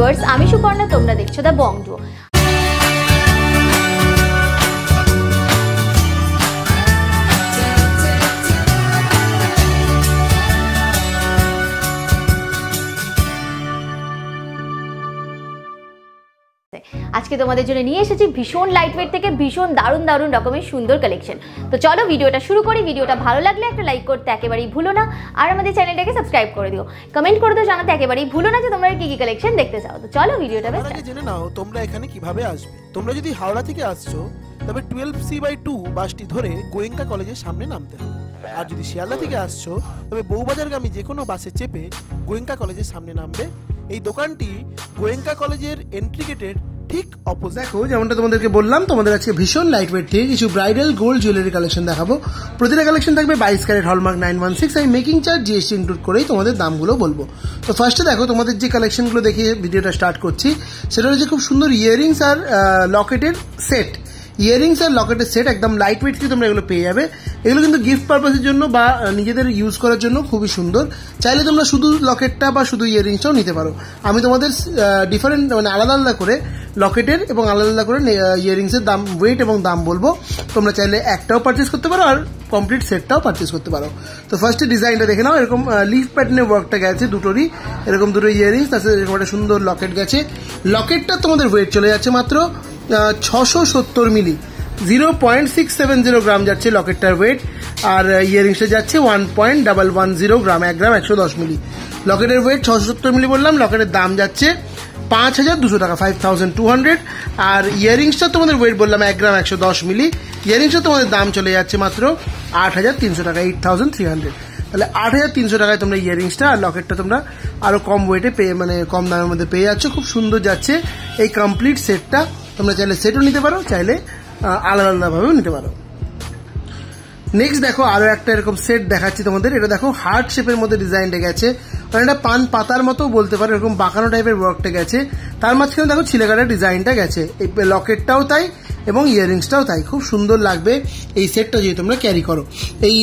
Viewers, আমি সুপর্ণা, তোমরা দেখছো দ্য বং ডুও। আজকে তোমাদের জন্য নিয়ে এসেছি ভীষণ লাইটওয়েট থেকে ভীষণ দারুণ দারুণ রকমের সুন্দর কালেকশন। তো চলো ভিডিওটা শুরু করি। ভিডিওটা ভালো লাগলে একটা লাইক করতে একেবারেই ভুলো না, আর আমাদের চ্যানেলটাকে সাবস্ক্রাইব করে দিও। কমেন্ট করে তো জানাতে একেবারেই ভুলো না যে তোমরা কি কি কালেকশন দেখতে চাও। তো চলো ভিডিওটা জেনে নাও তোমরা এখানে কিভাবে আসবে। তোমরা যদি হাওড়া থেকে আসছো তবে 12C/2 বাসটি ধরে গোয়েঙ্কা কলেজের সামনে নামতে হবে। আর যদি শিয়ালদা থেকে আসছো তবে বউবাজারগামী যে কোনো বাসে চেপে গোয়েঙ্কা কলেজের সামনে নামবে। এই দোকানটি গোয়েঙ্কা কলেজের এন্ট্রি গেটের ঠিক অপোজিট। দেখো, যেমনটা তোমাদেরকে বললাম, তোমাদের আজকে ভীষণ লাইটওয়েট থেকে কিছু ব্রাইডাল গোল্ড জুয়েলারি কালেকশন দেখাবো। প্রতিটা কালেকশন থাকবে 22 ক্যারেট হলমার্ক 916। আমি মেকিং চার্জ জিএসটি ইনক্লুড করেই তোমাদের দামগুলো বলবো। তো ফার্স্টে দেখো, তোমাদের যে কালেকশনগুলো দেখিয়ে ভিডিওটা স্টার্ট করছি সেটা হচ্ছে খুব সুন্দর ইয়াররিংস আর লকেটের সেট। ইয়াররিংস আর লকেটের সেট একদম লাইট ওয়েট তোমরা এগুলো পেয়ে যাবে। এগুলো কিন্তু গিফট পারপাসের জন্য বা নিজেদের ইউজ করার জন্য খুবই সুন্দর। চাইলে তোমরা শুধু লকেটটা বা শুধু ইয়াররিংসটাও নিতে পারো। আমি তোমাদের ডিফারেন্ট মানে আলাদা আলাদা করে লকেটের এবং আলাদা আলাদা করে ইয়াররিংসের দাম, ওয়েট এবং দাম বলবো। তোমরা চাইলে একটাও পারচেস করতে পারো আর কমপ্লিট সেটটাও পারচেস করতে পারো। তো ফার্স্টে ডিজাইনটা দেখে নাও। এরকম লিফ প্যাটার্নের ওয়ার্কটা গেছে দুটোরই, এরকম দুটো ইয়াররিংস, তার সাথে এরকম একটা সুন্দর লকেট গেছে। লকেটটা তোমাদের ওয়েট চলে যাচ্ছে মাত্র 670 মিলি, 0.670 গ্রাম যাচ্ছে লকেটটার ওয়েট। আর ইয়াররিংসটা যাচ্ছে 1.110 গ্রাম, 1 গ্রাম 110 মিলি। লকেটের ওয়েট 670 মিলি বললাম। লকেটের দাম যাচ্ছে 5200 টাকা, 5200। আর ইয়াররিংসটা তোমাদের ওয়েট বললাম 1 গ্রাম 110 মিলি। ইয়াররিংসটা তোমাদের দাম চলে যাচ্ছে মাত্র 8300 টাকা, 8300। তাহলে 8300 টাকায় তোমরা ইয়াররিংসটা আর লকেটটা তোমরা আরো কম ওয়েটে পেয়ে, মানে কম দামের মধ্যে পেয়ে যাচ্ছ। খুব সুন্দর যাচ্ছে এই কমপ্লিট সেটটা। তোমরা চাইলে সেটও নিতে পারো, চাইলে আলাদা আলাদাভাবেও নিতে পারো। নেক্সট দেখো, আরো একটা এরকম সেট দেখাচ্ছি তোমাদের। এটা দেখো হার্ট শেপের মধ্যে ডিজাইনটা গেছে, মানে এটা পান পাতার মতো বলতে পারো, এরকম বাঁকানো টাইপের ওয়ার্কটা গেছে। তার মাঝখানে দেখো ছিলেকাটার ডিজাইনটা গেছে। এই লকেটটাও তাই এবং ইয়াররিংসটাও তাই। খুব সুন্দর লাগবে এই সেটটা যদি তোমরা ক্যারি করো। এই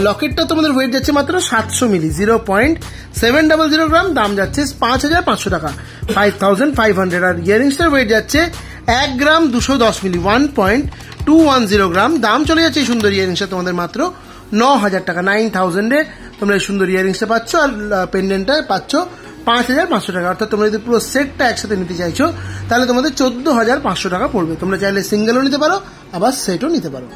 লকেটটা তোমাদের ওয়েট যাচ্ছে মাত্র 700 মিলি, 0.700 গ্রাম। দাম যাচ্ছে 5500 টাকা, 5500। আর ইয়াররিংসটার ওয়েট যাচ্ছে 1 গ্রাম 210 মিলি, 1.210 গ্রাম। দাম চলে যাচ্ছে এই সুন্দর ইয়াররিংসটা তোমাদের মাত্র 9000 টাকা, 9000-এ তোমরা এই সুন্দর ইয়াররিংসটা পাচ্ছ। আর পেন্ডেন্টটা পাচ্ছ 5500 টাকা। অর্থাৎ তোমরা যদি পুরো সেটটা একসাথে নিতে চাইছো তাহলে তোমাদের 14500 টাকা পড়বে। তোমরা চাইলে সিঙ্গেলও নিতে পারো, আবার সেটও নিতে পারো।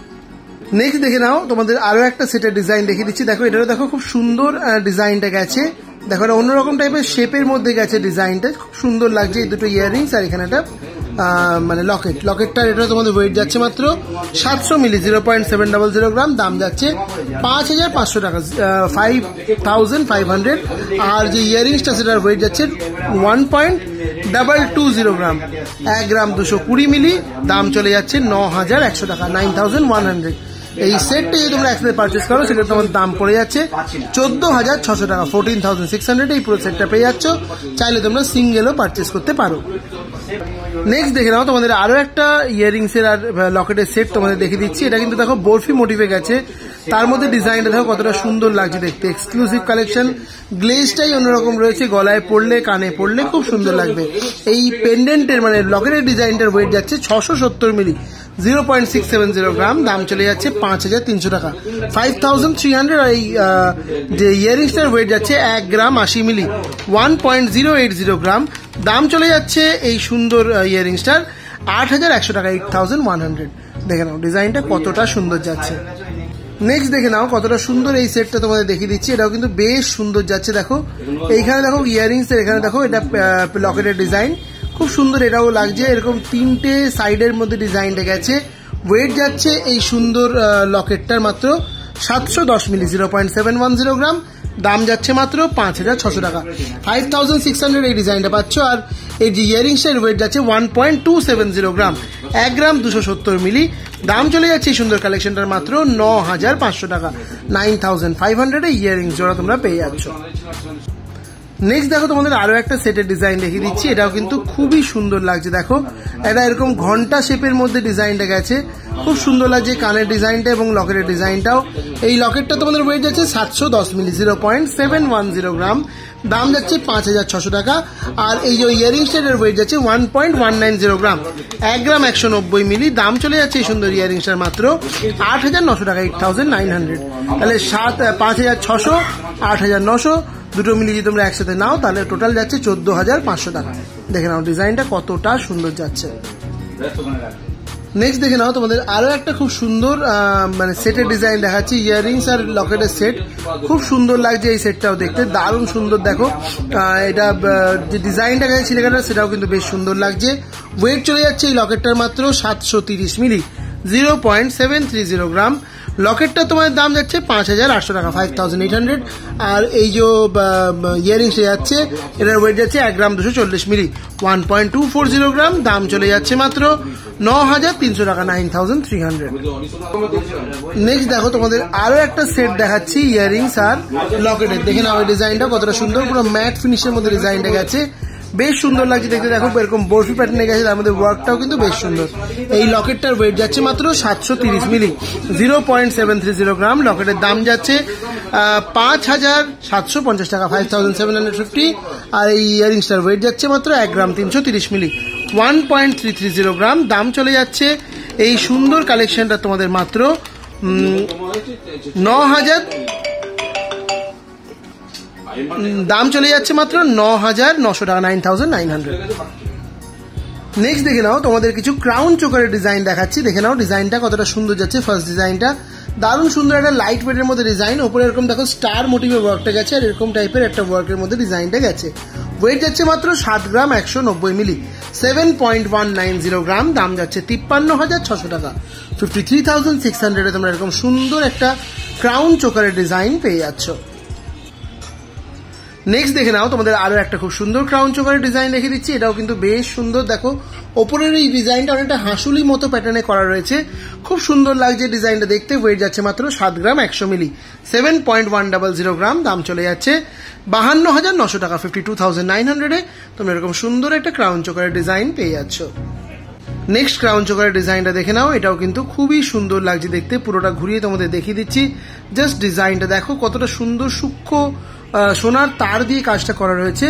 নেক্সট দেখে নাও, তোমাদের আরো একটা সেটের ডিজাইন দেখিয়ে দিচ্ছি। দেখো, এটাও দেখো খুব সুন্দর ডিজাইনটা গেছে। দেখো, এটা অন্যরকম টাইপের শেপের মধ্যে গেছে ডিজাইনটা, খুব সুন্দর লাগছে। এই দুটো ইয়াররিংস আর এখানে একটা মানে লকেটটার এটা তোমাদের ওয়েট যাচ্ছে মাত্র 700 মিলি, 0.700 গ্রাম। দাম যাচ্ছে 5500 টাকা, 5500। আর যে ইয়াররিংসটা সেটার ওয়েট যাচ্ছে 1.220 গ্রাম, 1 গ্রাম 220 মিলি। দাম চলে যাচ্ছে 9100 টাকা, 9100। এই সেটটা যদি তোমরা একসাথে পারচেস করো সেটা তোমার দাম পড়ে যাচ্ছে 14600 টাকা, 14600। এই পুরো সেটটা পেয়ে যাচ্ছ। চাইলে তোমরা সিঙ্গেলও পারচেস করতে পারো। নেক্সট দেখে নাও, তোমাদের আরো একটা ইয়াররিংসের আর লকেটের সেট তোমাদের দেখে দিচ্ছি। এটা কিন্তু দেখো বরফি মোটিভে গেছে। তার মধ্যে ডিজাইনটা দেখো কতটা সুন্দর লাগছে দেখতে। এক্সক্লুসিভ কালেকশন, গ্লেজটাই অন্যরকম রয়েছে। গলায় পড়লে, কানে পড়লে খুব সুন্দর লাগবে। এই পেন্ডেন্টের মানে লকেটের ডিজাইনটার ওয়েট যাচ্ছে 670 মিলি, 0.670 গ্রাম। দাম চলে যাচ্ছে 5300 টাকা, 5300। আর এই যে ইয়াররিংসটার ওয়েট যাচ্ছে 1 গ্রাম 80 মিলি, 1.080 গ্রাম। দাম চলে যাচ্ছে এই সুন্দর ইয়াররিংসটার 8100 টাকা, 8100। দেখে নাও ডিজাইনটা কতটা সুন্দর যাচ্ছে। নেক্সট দেখে নাও কতটা সুন্দর এই সেটটা তোমাদের দেখিয়ে দিচ্ছি। এটাও কিন্তু বেশ সুন্দর যাচ্ছে। দেখো এইখানে দেখো ইয়াররিংস, এখানে দেখো এটা লকেটের ডিজাইন খুব সুন্দর, এটাও লাগছে। এরকম 3টে সাইডের মধ্যে ডিজাইনটা গেছে। ওয়েট যাচ্ছে এই সুন্দর লকেটটার মাত্র 710 মিলি, 0.710 গ্রাম। দাম যাচ্ছে মাত্র 5600 টাকা, 5600 এই ডিজাইনটা পাচ্ছ। আর এই যে ইয়াররিংসের ওয়েট যাচ্ছে 1.270 গ্রাম, 1 গ্রাম 270 মিলি। দাম চলে যাচ্ছে এই সুন্দর কালেকশনটার মাত্র 9500 টাকা, 9500 ইয়াররিংস জোড়া তোমরা পেয়ে যাচ্ছ। নেক্সট দেখো তোমাদের আরো একটা সেটের ডিজাইন দেখিয়ে দিচ্ছি, এটাও কিন্তু খুবই সুন্দর লাগছে। দেখো এটা এরকম ঘন্টা শেপের মধ্যে ডিজাইনটা গেছে, খুব সুন্দর লাগছে কানের ডিজাইনটা এবং লকেটের ডিজাইনটাও। এই লকেটটা তোমাদের ওয়েট যাচ্ছে 710 মিলি, 0.710 গ্রাম, দাম যাচ্ছে 5,600 টাকা। আর এই যে ইয়ারিংসটার ওয়েট যাচ্ছে 1.190 গ্রাম, 1 গ্রাম 190 মিলি, দাম চলে যাচ্ছে এই সুন্দর ইয়ারিংসটার মাত্র 8,900 টাকা, 8,900। তাহলে 5,600, 8,900 দুটো মিলিয়ে যদি তোমরা একসাথে নাও তাহলে টোটাল যাচ্ছে 14,500 টাকা। দেখে নাও ডিজাইনটা কতটা সুন্দর যাচ্ছে। নেক্সট দেখে নাও তোমাদের আরো একটা খুব সুন্দর মানে সেটের ডিজাইন দেখাচ্ছি, ইয়ারিংস আর লকেটের সেট। খুব সুন্দর লাগছে এই সেটটাও দেখতে, দারুণ সুন্দর। দেখো এটা যে ডিজাইনটা গেছে ছিলেকাটা সেটাও কিন্তু বেশ সুন্দর লাগছে। ওয়েট চলে যাচ্ছে এই লকেটটার মাত্র 730 মিলি, 0.730 গ্রাম। লকেটটা তোমাদের দাম যাচ্ছে 5,800 টাকা, 5,800। আর এই যে ইয়ারিংসটা যাচ্ছে এটার ওয়েট যাচ্ছে 1 গ্রাম 240 মিলি, 1.240 গ্রাম, দাম চলে যাচ্ছে মাত্র 9,300 টাকা, 9,300। নেক্সট দেখো তোমাদের আরো একটা সেট দেখাচ্ছি ইয়ারিংস আর লকেটের। দেখে নাও এই ডিজাইনটা কতটা সুন্দর, পুরো ম্যাট ফিনিশের মধ্যে ডিজাইনটা গেছে, বেশ সুন্দর লাগছে দেখতে। দেখো এরকম বরফি প্যাটার্নে গেছে, তার মধ্যে ওয়ার্কটাও কিন্তু বেশ সুন্দর। এই লকেটটার ওয়েট যাচ্ছে মাত্র 730 মিলি, 0.730 গ্রাম। লকেটের দাম যাচ্ছে 5,750 টাকা, 5,750। আর এই ইয়ারিংসটার ওয়েট যাচ্ছে মাত্র 1 গ্রাম 330 মিলি, 1.330 গ্রাম, দাম চলে যাচ্ছে এই সুন্দর কালেকশনটা তোমাদের মাত্র 9,000, দাম চলে যাচ্ছে মাত্র 9,900 টাকা, 9,900। নেক্সট দেখে নাও তোমাদের কিছু ক্রাউন চোকারের ডিজাইন দেখাচ্ছি। দেখে নাও ডিজাইনটা কতটা সুন্দর যাচ্ছে। ফার্স্ট ডিজাইনটা দারুণ সুন্দর, একটা লাইট ওয়েটের মধ্যে ডিজাইন, ওপরে এরকম দেখো স্টার মোটিভের ওয়ার্কটা গেছে, আর এরকম টাইপের একটা ওয়ার্কের মধ্যে ডিজাইনটা গেছে। ওয়েট যাচ্ছে মাত্র 7 গ্রাম 190 মিলি, 7.190 গ্রাম, দাম যাচ্ছে 53,600 টাকা, 53,600। তোমরা এরকম সুন্দর একটা ক্রাউন চোকারের ডিজাইন পেয়ে যাচ্ছ। নেক্সট দেখে নাও তোমাদের আরো একটা খুব সুন্দর ক্রাউন চোকারের ডিজাইন রেখে দিচ্ছি, এটাও কিন্তু বেশ সুন্দর। দেখো ওপরের এই ডিজাইনটা অনেকটা হাঁসুলি মতো প্যাটার্নে করা রয়েছে, খুব সুন্দর লাগছে ডিজাইনটা দেখতে। ওয়েট যাচ্ছে মাত্র 7 গ্রাম 100 মিলি, 7.100 গ্রাম, দাম চলে যাচ্ছে 52,900 টাকা, 52,900। তোমরা এরকম সুন্দর একটা ক্রাউন চোকারের ডিজাইন পেয়ে যাচ্ছ। নেক্সট ক্রাউন চোকারের ডিজাইনটা দেখে নাও, এটাও কিন্তু খুবই সুন্দর লাগছে দেখতে। পুরোটা ঘুরিয়ে তোমাদের দেখিয়ে দিচ্ছি, জাস্ট ডিজাইনটা দেখো কতটা সুন্দর, সূক্ষ্ম সোনার তার দিয়ে কাজটা করা রয়েছে।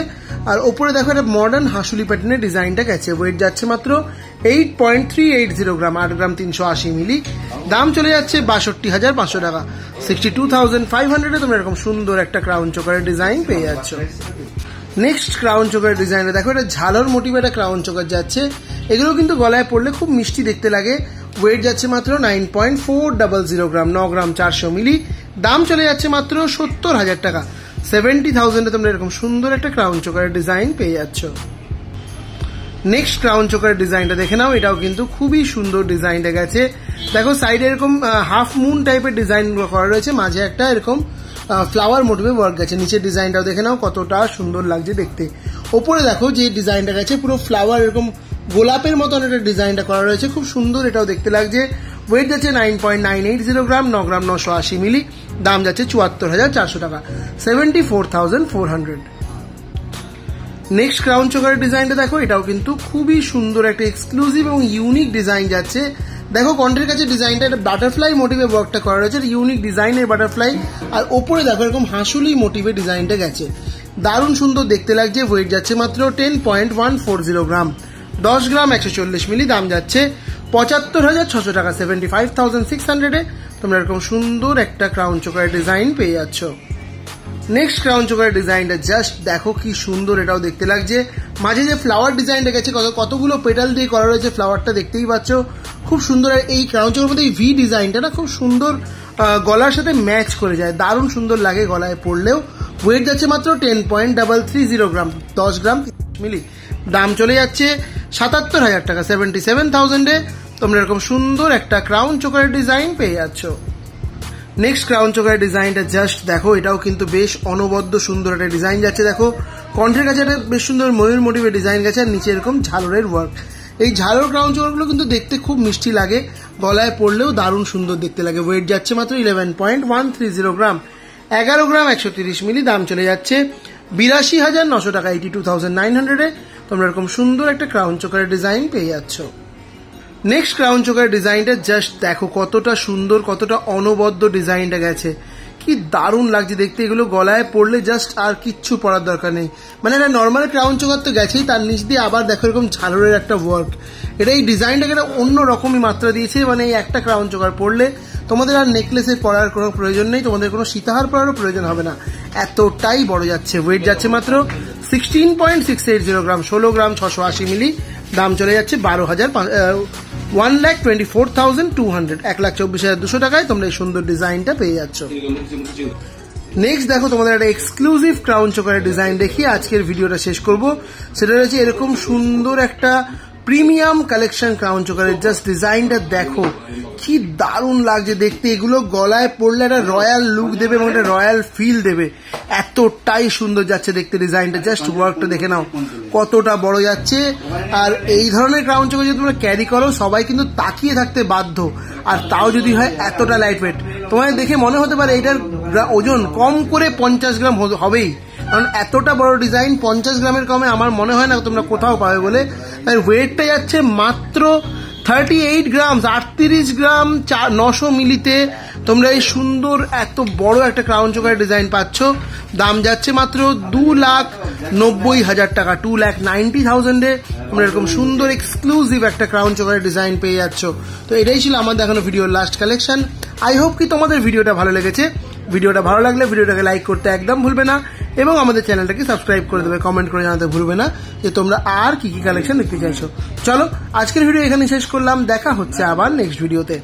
আর ওপরে দেখো একটা মডার্ন হাঁসুলি প্যাটার্নের ডিজাইনটা গেছে। ওয়েট যাচ্ছে মাত্র 8.380 গ্রাম, 8 গ্রাম 380 মিলি, দাম চলে যাচ্ছে 62,500 টাকা, 62,500। তোমরা এরকম সুন্দর একটা ক্রাউন চোকারের ডিজাইন পেয়ে যাচ্ছ। নেক্সট ক্রাউন চোকারের ডিজাইনটা দেখো, এটা ঝালর মোটিভ একটা ক্রাউন চোকার যাচ্ছে। এগুলো কিন্তু গলায় পড়লে খুব মিষ্টি দেখতে লাগে। ওয়েট যাচ্ছে মাত্র 9.400 গ্রাম, 9 গ্রাম 400 মিলি, দাম চলে যাচ্ছে মাত্র 70,000 টাকা, 70,000। তোমরা এরকম সুন্দর একটা ক্রাউন চোকারের ডিজাইন পেয়ে যাচ্ছ। নেক্সট ক্রাউন চোকারের ডিজাইনটা দেখে নাও, এটাও কিন্তু খুবই সুন্দর ডিজাইনটা গেছে। দেখো সাইডে এরকম হাফ মুন টাইপের ডিজাইন করা রয়েছে, মাঝে একটা এরকম ফ্লাওয়ার মোটিভে ওয়ার্ক গেছে। নিচের ডিজাইনটাও দেখে নাও কতটা সুন্দর লাগছে দেখতে। ওপরে দেখো যে ডিজাইনটা গেছে পুরো ফ্লাওয়ার এরকম গোলাপের মতন একটা ডিজাইনটা করা রয়েছে, খুব সুন্দর এটাও দেখতে লাগছে। ওয়েট যাচ্ছে 9.980 গ্রাম, 9 গ্রাম 980 মিলি, দাম যাচ্ছে 74,400 টাকা, 74,400। নেক্সট ক্রাউন চোকারের ডিজাইনটা দেখো, এটাও কিন্তু খুবই সুন্দর একটা এক্সক্লুসিভ এবং ইউনিক ডিজাইন যাচ্ছে। দেখো কণ্ঠের কাছে ডিজাইনটা একটা বাটারফ্লাই মোটিভে ওয়ার্কটা করা রয়েছে, ইউনিক ডিজাইনের বাটারফ্লাই। আর ওপরে দেখো এরকম হাঁসুলি মোটিভে ডিজাইনটা গেছে, দারুণ সুন্দর দেখতে লাগছে। ওয়েট যাচ্ছে মাত্র 10.140 গ্রাম, 10 গ্রাম 140 মিলি, দাম যাচ্ছে 75,600 টাকা, 75,600। তোমরা এরকম সুন্দর একটা ক্রাউন চোকারের ডিজাইন পেয়ে যাচ্ছ। নেক্সট ক্রাউন চোকারের ডিজাইনটা জাস্ট দেখো কি সুন্দর এটাও দেখতে লাগছে। মাঝে যে ফ্লাওয়ার ডিজাইনটা গেছে, কতগুলো পেটাল দিয়ে করা রয়েছে, ফ্লাওয়ারটা দেখতেই পাচ্ছ খুব সুন্দর। এই ক্রাউন চোকারের মধ্যে এই ভি ডিজাইনটা না খুব সুন্দর গলার সাথে ম্যাচ করে যায়, দারুণ সুন্দর লাগে গলায় পড়লেও। ওয়েট যাচ্ছে মাত্র 10.330 গ্রাম, 10 গ্রাম মিলি, দাম চলে যাচ্ছে 77,000 টাকা, 77,000। তোমরা এরকম সুন্দর একটা ক্রাউন চোকারের ডিজাইন পেয়ে যাচ্ছ। নেক্সট ক্রাউন চোকারের ডিজাইনটা জাস্ট দেখো, এটাও কিন্তু বেশ অনবদ্য সুন্দর একটা ডিজাইন যাচ্ছে। দেখো কণ্ঠের কাছে একটা বেশ সুন্দর ময়ূর মোটিভের ডিজাইন গেছে, আর নিচে এরকম ঝালরের ওয়ার্ক। এই ঝালর ক্রাউন চোকারগুলো কিন্তু দেখতে খুব মিষ্টি লাগে, গলায় পড়লেও দারুণ সুন্দর দেখতে লাগে। ওয়েট যাচ্ছে মাত্র 11.130 গ্রাম, 11 গ্রাম 130 মিলি, দাম চলে যাচ্ছে 82,900 টাকা, 82,900 তোমরা এরকম সুন্দর একটা ক্রাউন চোকারের ডিজাইন পেয়ে যাচ্ছ। নেক্সট ক্রাউন চোকারের ডিজাইনটা জাস্ট দেখো কতটা সুন্দর, কতটা অনবদ্য ডিজাইনটা গেছে, কি দারুণ লাগছে দেখতে। এগুলো গলায় পড়লে জাস্ট আর কিচ্ছু পরার দরকার নেই, মানে এটা নর্মাল ক্রাউন চোকার তো গেছেই, তার নিচ দিয়ে আবার দেখো এরকম ঝালরের একটা ওয়ার্ক। এটা এই ডিজাইনটাকে একটা অন্য রকমই মাত্রা দিয়েছে, মানে এই একটা ক্রাউন চোকার পরলে তোমাদের আর নেকলেসে পরার কোনো প্রয়োজন নেই, তোমাদের কোনো সীতাহার পরারও প্রয়োজন হবে না, এতটাই বড় যাচ্ছে। ওয়েট যাচ্ছে মাত্র 16.680 গ্রাম, 16 গ্রাম 680 মিলি। দাম চলে যাচ্ছে 1,24,200, 1,24,200 টাকায় তোমরা এই সুন্দর ডিজাইনটা পেয়ে যাচ্ছ। নেক্সট দেখো তোমাদের একটা এক্সক্লুসিভ ক্রাউন চোকারের ডিজাইন দেখিয়ে আজকের ভিডিওটা শেষ করব। সেটা রয়েছে এরকম সুন্দর একটা প্রিমিয়াম কালেকশন ক্রাউন চোকারের। জাস্ট ডিজাইনটা দেখো কি দারুণ লাগছে দেখতে, এগুলো গলায় পড়লে একটা রয়্যাল লুক দেবে এবং একটা রয়্যাল ফিল দেবে, এতটাই সুন্দর যাচ্ছে দেখতে ডিজাইনটা। জাস্ট ওয়ার্কটা দেখে নাও কতটা বড় যাচ্ছে। আর এই ধরনের ক্রাউন চোকার যদি তোমরা ক্যারি করো সবাই কিন্তু তাকিয়ে থাকতে বাধ্য, আর তাও যদি হয় এতটা লাইট ওয়েট। তোমাদের দেখে মনে হতে পারে এটার ওজন কম করে 50 গ্রাম হবেই, কারণ এতটা বড় ডিজাইন 50 গ্রামের কমে আমার মনে হয় না তোমরা কোথাও পাবে বলে। তাই ওয়েটটা যাচ্ছে মাত্র 38 গ্রাম, 38 গ্রাম 900 মিলিতে তোমরা এই সুন্দর এত বড় একটা ক্রাউন চোকারের ডিজাইন পাচ্ছ। দাম যাচ্ছে মাত্র 2,90,000 টাকা, 2,90,000-এ তোমরা এরকম সুন্দর এক্সক্লুসিভ একটা ক্রাউন চোকারের ডিজাইন পেয়ে যাচ্ছ। তো এটাই ছিল আমার দেখানো ভিডিওর লাস্ট কালেকশন। আই হোপ কি তোমাদের ভিডিওটা ভালো লেগেছে। ভিডিওটা ভালো লাগলে ভিডিওটাকে লাইক করতে একদম ভুলবে না এবং আমাদের চ্যানেলটাকে সাবস্ক্রাইব করে দেবে, কমেন্ট করে জানাতে ভুলবে না যে তোমরা আর কি কি কালেকশন দেখতে চাইছো। চলো আজকের ভিডিও এখানে শেষ করলাম, দেখা হচ্ছে আবার নেক্সট ভিডিওতে।